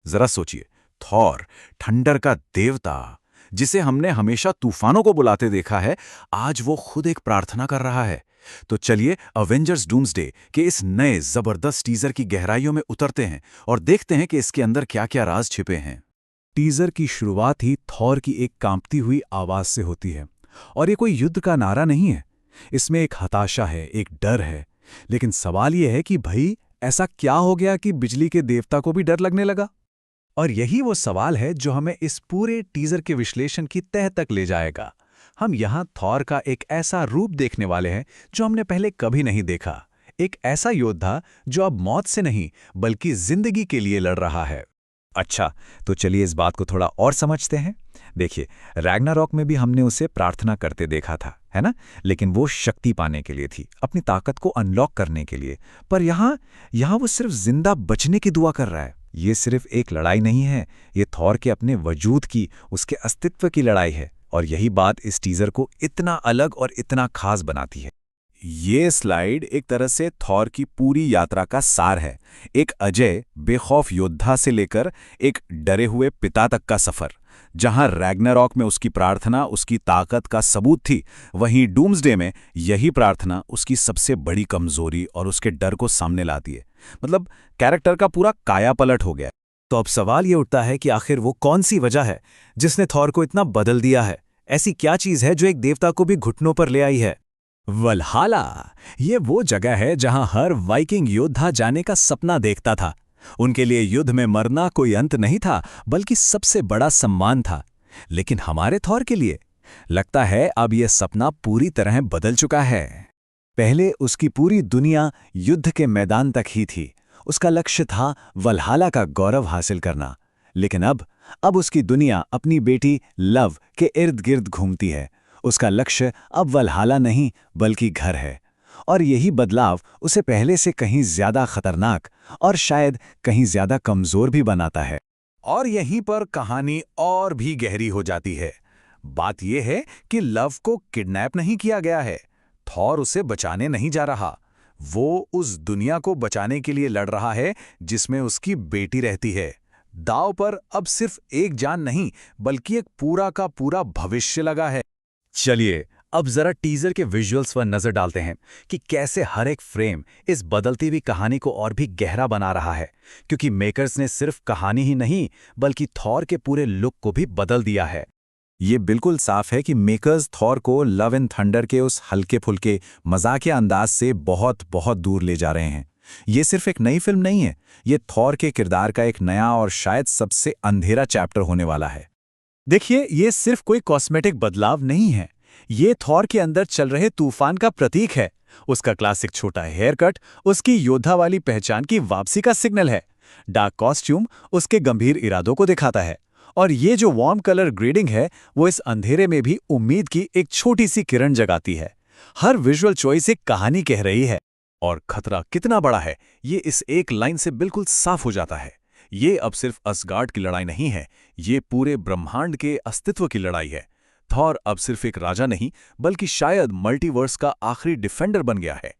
जरा सोचिए, Thor, thunder का देवता, जिसे हमने हमेशा तूफानों को बुलाते देखा है, आज वो खुद एक प्रार्थना कर रहा है। तो चलिए अवेंजर्स डूम्सडे के इस नए जबरदस्त टीजर की गहराइयों में उतरते हैं और देखते हैं कि इसके अंदर क्या-क्या राज छिपे हैं। टीजर की शुरुआत ही थॉर की एक कांपती हुई आवाज से होती है। और ये कोई युद्ध का नारा नहीं है। इसमें एक हताशा है, एक डर है। लेकिन सवाल ये है कि भाई, ऐसा क्या हो गया कि बिजली के देवता को भी डर लगने लगा? और यही वो सवाल है जो हमें इस पूरे टीजर के विश्लेषण की तह तक ले जाएगा। हम यहाँ थॉर का एक ऐसा रूप देखने वाले हैं जो हमने पहले कभी नहीं देखा। एक ऐसा योद्धा जो अब मौत से नहीं बल्कि जिंदगी के लिए लड़ रहा है। अच्छा, तो चलिए इस बात को थोड़ा और समझते हैं। देखिए, रैग्नारॉक में भी हमने उसे प्रार्थना करते देखा था, है ना? लेकिन वो शक्ति पाने के लिए थी, अपनी ताकत को अनलॉक करने के लिए। पर यहाँ वो सिर्फ जिंदा बचने की दुआ कर रहा है। ये सिर्फ एक लड़ाई नहीं है, ये थॉर के अपने वजूद की, उसके अस्तित्व की लड़ाई है। और यही बात इस टीजर को इतना अलग और इतना खास बनाती है। ये स्लाइड एक तरह से थॉर की पूरी यात्रा का सार है। एक अजय, बेखौफ योद्धा से लेकर एक डरे हुए पिता तक का सफर। जहां रैग्नारॉक में उसकी प्रार्थना उसकी ताकत का सबूत थी, वहीं डूम्सडे में यही प्रार्थना उसकी सबसे बड़ी कमजोरी और उसके डर को सामने लाती है। मतलब कैरेक्टर का पूरा कायापलट हो गया। तो अब सवाल ये उठता है कि आखिर वो कौन सी वजह है जिसने थॉर को इतना बदल दिया है? ऐसी क्या चीज है जो एक देवता को भी घुटनों पर ले आई है? वल्हाला, ये वो जगह है जहां हर वाइकिंग योद्धा जाने का सपना देखता था। उनके लिए युद्ध में मरना कोई अंत नहीं था, बल्कि सबसे बड़ा सम्मान था। लेकिन हमारे थॉर के लिए लगता है अब यह सपना पूरी तरह बदल चुका है। पहले उसकी पूरी दुनिया युद्ध के मैदान तक ही थी। उसका लक्ष्य था वल्हाला का गौरव हासिल करना। लेकिन अब उसकी दुनिया अपनी बेटी लव के इर्द गिर्द घूमती है। उसका लक्ष्य अब वल्हाला नहीं बल्कि घर है। और यही बदलाव उसे पहले से कहीं ज्यादा खतरनाक और शायद कहीं ज्यादा कमजोर भी बनाता है। और यहीं पर कहानी और भी गहरी हो जाती है। बात यह है कि लव को किडनैप नहीं किया गया है। थॉर उसे बचाने नहीं जा रहा। वो उस दुनिया को बचाने के लिए लड़ रहा है जिसमें उसकी बेटी रहती है। दांव पर अब सिर्फ एक जान नहीं बल्कि एक पूरा का पूरा भविष्य लगा है। चलिए अब जरा टीजर के विजुअल्स पर नजर डालते हैं कि कैसे हर एक फ्रेम इस बदलती हुई कहानी को और भी गहरा बना रहा है। क्योंकि मेकर्स ने सिर्फ कहानी ही नहीं बल्कि थॉर के पूरे लुक को भी बदल दिया है। ये बिल्कुल साफ है कि मेकर्स थॉर को लव एंड थंडर के उस हल्के फुल्के मजाकिया अंदाज से बहुत बहुत दूर ले जा रहे हैं। ये सिर्फ एक नई फिल्म नहीं है, ये थॉर के किरदार का एक नया और शायद सबसे अंधेरा चैप्टर होने वाला है। देखिए, ये सिर्फ कोई कॉस्मेटिक बदलाव नहीं है, ये थॉर के अंदर चल रहे तूफान का प्रतीक है। उसका क्लासिक छोटा हेयर कट उसकी योद्धा वाली पहचान की वापसी का सिग्नल है। डार्क कॉस्ट्यूम उसके गंभीर इरादों को दिखाता है। और ये जो वार्म कलर ग्रेडिंग है वो इस अंधेरे में भी उम्मीद की एक छोटी सी किरण जगाती है। हर विजुअल चॉइस एक कहानी कह रही है। और खतरा कितना बड़ा है ये इस एक लाइन से बिल्कुल साफ हो जाता है। ये अब सिर्फ असगार्ड की लड़ाई नहीं है, ये पूरे ब्रह्मांड के अस्तित्व की लड़ाई है। थॉर अब सिर्फ एक राजा नहीं बल्कि शायद मल्टीवर्स का आखिरी डिफेंडर बन गया है।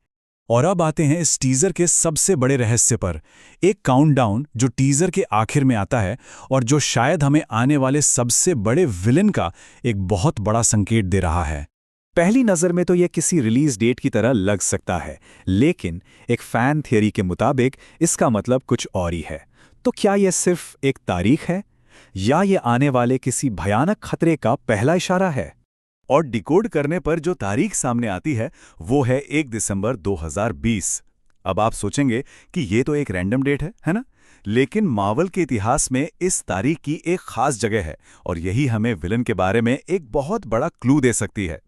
और अब आते हैं इस टीजर के सबसे बड़े रहस्य पर। एक काउंटडाउन जो टीजर के आखिर में आता है और जो शायद हमें आने वाले सबसे बड़े विलेन का एक बहुत बड़ा संकेत दे रहा है। पहली नज़र में तो यह किसी रिलीज डेट की तरह लग सकता है, लेकिन एक फैन थियरी के मुताबिक इसका मतलब कुछ और ही है। तो क्या यह सिर्फ एक तारीख है या ये आने वाले किसी भयानक खतरे का पहला इशारा है? और डिकोड करने पर जो तारीख सामने आती है वो है 1 दिसंबर 2020। अब आप सोचेंगे कि ये तो एक रैंडम डेट है ना? लेकिन मार्वल के इतिहास में इस तारीख की एक खास जगह है और यही हमें विलन के बारे में एक बहुत बड़ा क्लू दे सकती है।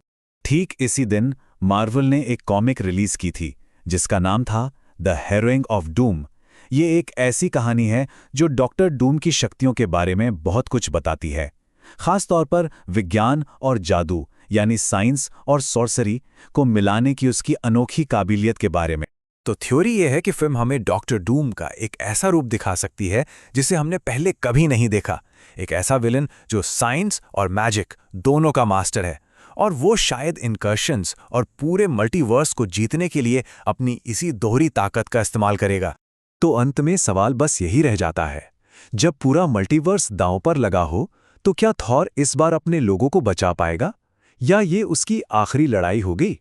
ठीक इसी दिन मार्वल ने एक कॉमिक रिलीज की थी जिसका नाम था द हेरोइंग ऑफ डूम। ये एक ऐसी कहानी है जो डॉक्टर डूम की शक्तियों के बारे में बहुत कुछ बताती है, खास तौर पर विज्ञान और जादू यानी साइंस और सॉर्सरी को मिलाने की उसकी अनोखी काबिलियत के बारे में। तो थ्योरी ये है कि फिल्म हमें डॉक्टर डूम का एक ऐसा रूप दिखा सकती है जिसे हमने पहले कभी नहीं देखा। एक ऐसा विलन जो साइंस और मैजिक दोनों का मास्टर है और वो शायद इनकर्शंस और पूरे मल्टीवर्स को जीतने के लिए अपनी इसी दोहरी ताकत का इस्तेमाल करेगा। तो अंत में सवाल बस यही रह जाता है जब पूरा मल्टीवर्स दांव पर लगा हो तो क्या थॉर इस बार अपने लोगों को बचा पाएगा, या ये उसकी आखिरी लड़ाई होगी?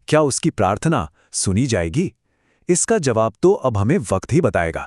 क्या उसकी प्रार्थना सुनी जाएगी? इसका जवाब तो अब हमें वक्त ही बताएगा।